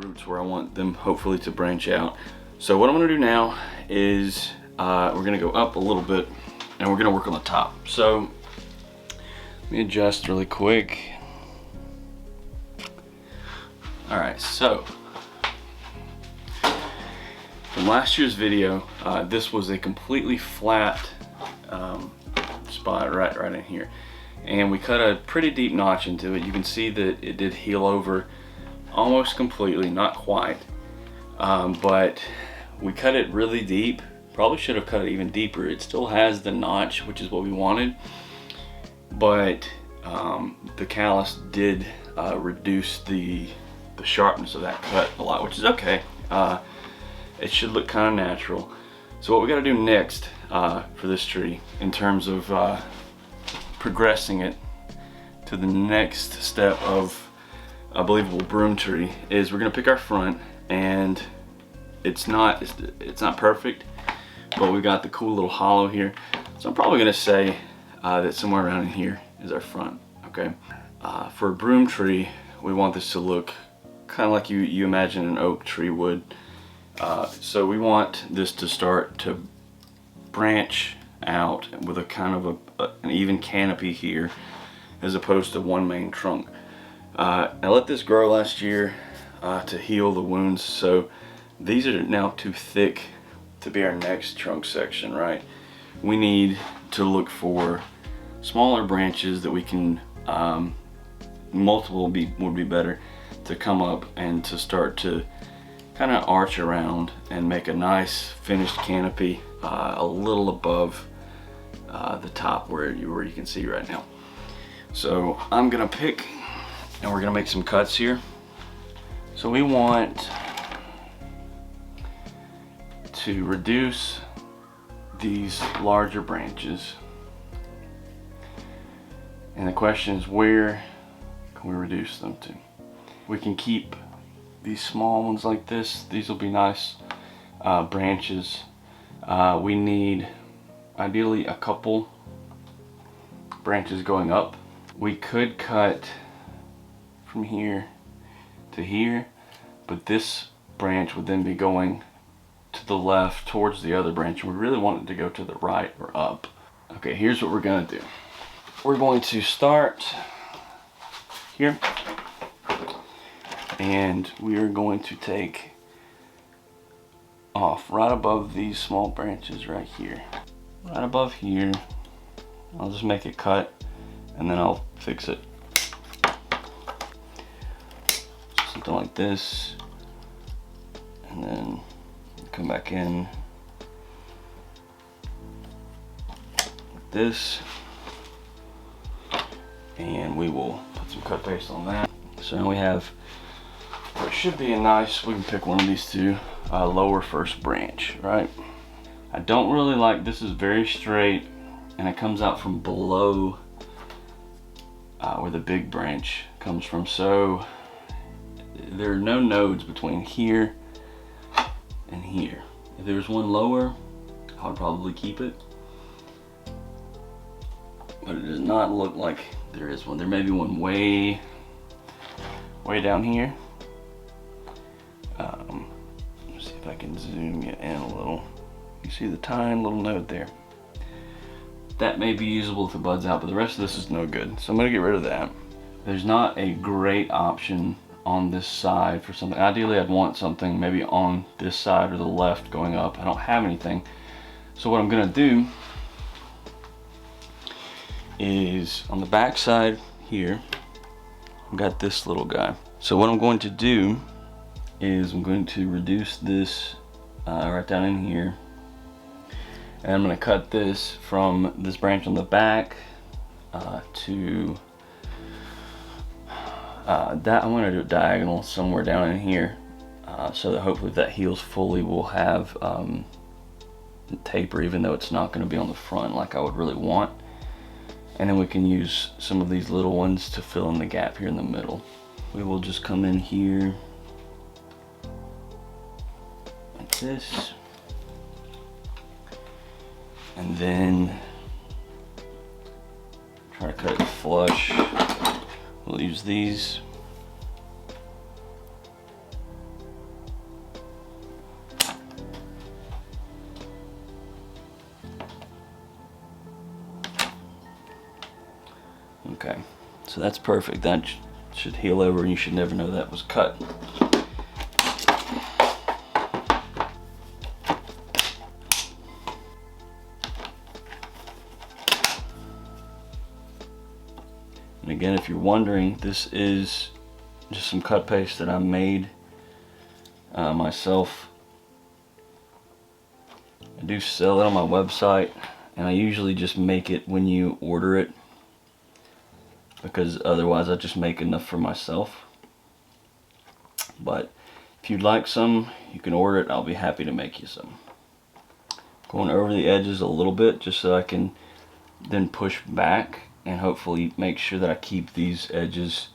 roots where I want them hopefully to branch out. So what I'm gonna do now is we're gonna go up a little bit and we're gonna work on the top. So let me adjust really quick. All right, so from last year's video, this was a completely flat spot right in here. And we cut a pretty deep notch into it. You can see that it did heal over almost completely, not quite. But we cut it really deep. Probably should have cut it even deeper. It still has the notch, which is what we wanted. But the callus did reduce the sharpness of that cut a lot, which is okay. It should look kind of natural. So what we got to do next for this tree, in terms of progressing it to the next step of a believable broom tree, is we're going to pick our front, and it's not perfect, but we got the cool little hollow here. So I'm probably going to say that somewhere around in here is our front. Okay. For a broom tree, we want this to look kind of like you imagine an oak tree would. So we want this to start to branch out with a kind of an even canopy here, as opposed to one main trunk. I let this grow last year to heal the wounds, so these are now too thick to be our next trunk section, right? We need to look for smaller branches that we can, multiple would be better, to come up and to start to kind of arch around and make a nice finished canopy a little above the top where you can see right now. So I'm gonna pick, and we're gonna make some cuts here. So we want to reduce these larger branches, and the question is, where can we reduce them to? We can keep these small ones like this. These will be nice branches. We need ideally a couple branches going up. We could cut from here to here, but this branch would then be going to the left towards the other branch. We really want it to go to the right or up. Okay, here's what we're gonna do. We're going to start here, and we are going to take off right above these small branches right here. Right above here. I'll just make it cut and then I'll fix it. Something like this, and then come back in like this, and we will put some cut paste on that. So now we have, it should be a nice, we can pick one of these two, lower first branch, right? I don't really like, this is very straight and it comes out from below where the big branch comes from. So there are no nodes between here and here. If there's one lower, I would probably keep it, but it does not look like there is one. There may be one way down here. Let's see if I can zoom it in a little. You see the tiny little node there. That may be usable if it buds out, but the rest of this is no good. So I'm gonna get rid of that. There's not a great option on this side for something. Ideally, I'd want something maybe on this side or the left going up. I don't have anything. So what I'm gonna do is on the back side here, I've got this little guy. So what I'm going to do is I'm going to reduce this right down in here, and I'm going to cut this from this branch on the back to that. I'm going to do a diagonal somewhere down in here, so that hopefully if that heals fully, we'll have taper, even though it's not going to be on the front like I would really want. And then we can use some of these little ones to fill in the gap here in the middle. We will just come in here like this, and then try to cut it flush. We'll use these. Okay, so that's perfect. That should heal over and you should never know that was cut. And again, if you're wondering, this is just some cut paste that I made myself. I do sell it on my website, and I usually just make it when you order it, because otherwise I just make enough for myself. But if you'd like some, you can order it. I'll be happy to make you some. Going over the edges a little bit just so I can then push back and hopefully make sure that I keep these edges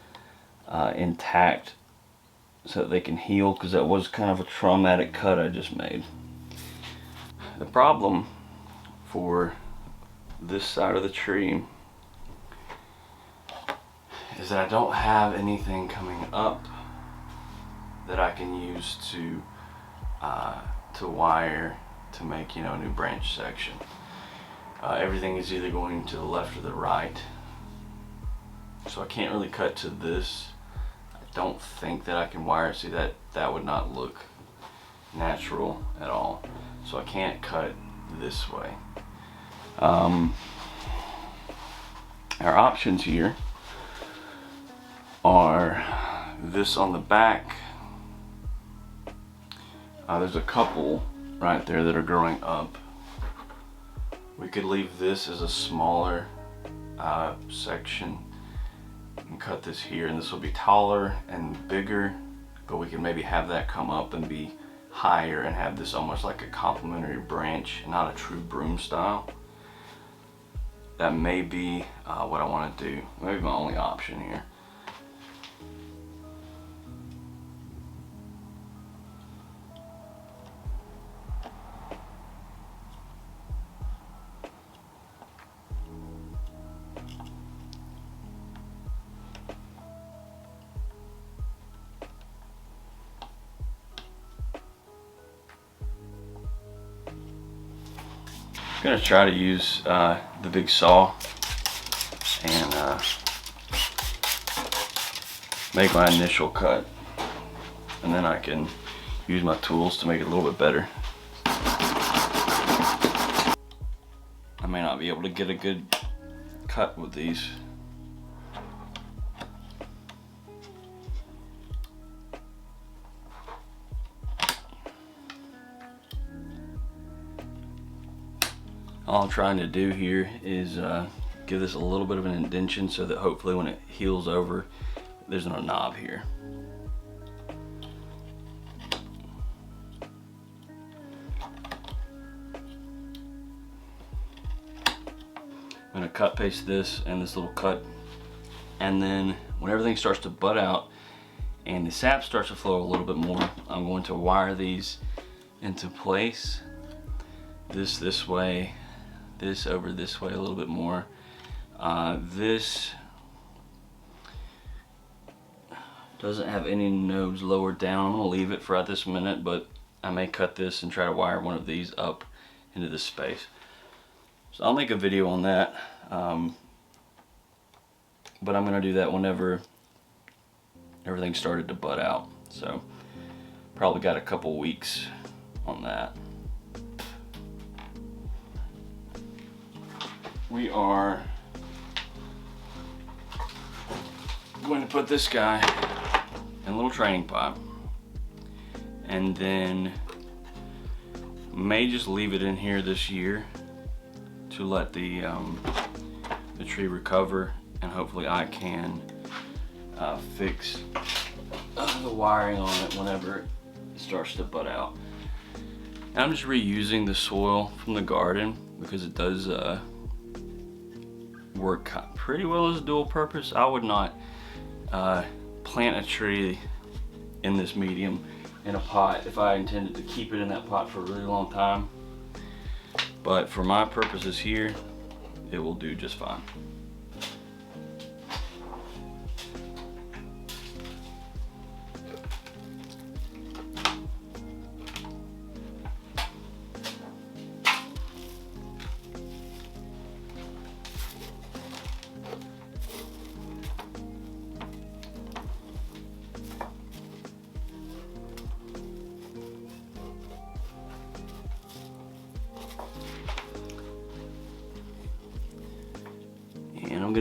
intact so that they can heal, because that was kind of a traumatic cut I just made. The problem for this side of the tree is that I don't have anything coming up that I can use to wire to make, a new branch section. Everything is either going to the left or the right, so I can't really cut to this. I don't think that I can wire it. See, that would not look natural at all, so I can't cut this way. Our options here are this on the back. There's a couple right there that are growing up. We could leave this as a smaller section and cut this here, and this will be taller and bigger, but we can maybe have that come up and be higher and have this almost like a complementary branch, not a true broom style. That may be what I want to do. Maybe my only option here. I'm going to try to use the big saw and make my initial cut, and then I can use my tools to make it a little bit better. I may not be able to get a good cut with these. All I'm trying to do here is give this a little bit of an indentation so that hopefully when it heals over, there's no knob here. I'm going to cut paste this and this little cut, and then when everything starts to bud out and the sap starts to flow a little bit more, I'm going to wire these into place. This way, this over this way a little bit more. This doesn't have any nodes lowered down. I'm gonna leave it for at this minute, but I may cut this and try to wire one of these up into this space. So I'll make a video on that, but I'm gonna do that whenever everything started to bud out. So probably got a couple weeks on that. We are going to put this guy in a little training pot, and then may just leave it in here this year to let the tree recover, and hopefully I can fix the wiring on it whenever it starts to bud out. And I'm just reusing the soil from the garden because it does work pretty well as a dual purpose. I would not plant a tree in this medium in a pot if I intended to keep it in that pot for a really long time, but for my purposes here, it will do just fine.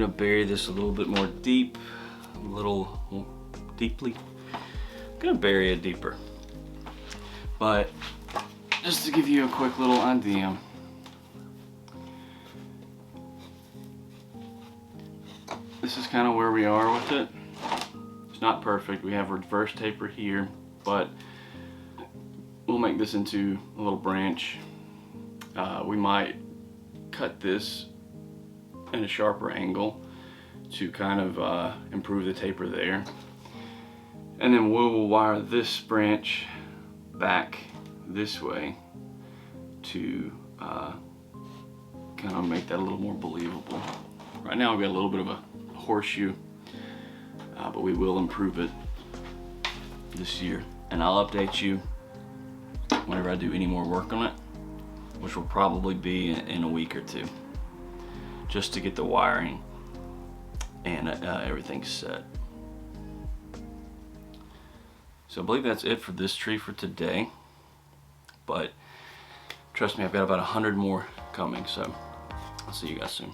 gonna bury this a little bit more deep, a little deeply. I'm gonna bury it deeper. But just to give you a quick little idea, this is kind of where we are with it. It's not perfect. We have reverse taper here, but we'll make this into a little branch. We might cut this in a sharper angle to kind of improve the taper there. And then we'll wire this branch back this way to kind of make that a little more believable. Right now we've got a little bit of a horseshoe, but we will improve it this year. And I'll update you whenever I do any more work on it, which will probably be in a week or two, just to get the wiring and everything set. So I believe that's it for this tree for today, but trust me, I've got about 100 more coming, so I'll see you guys soon.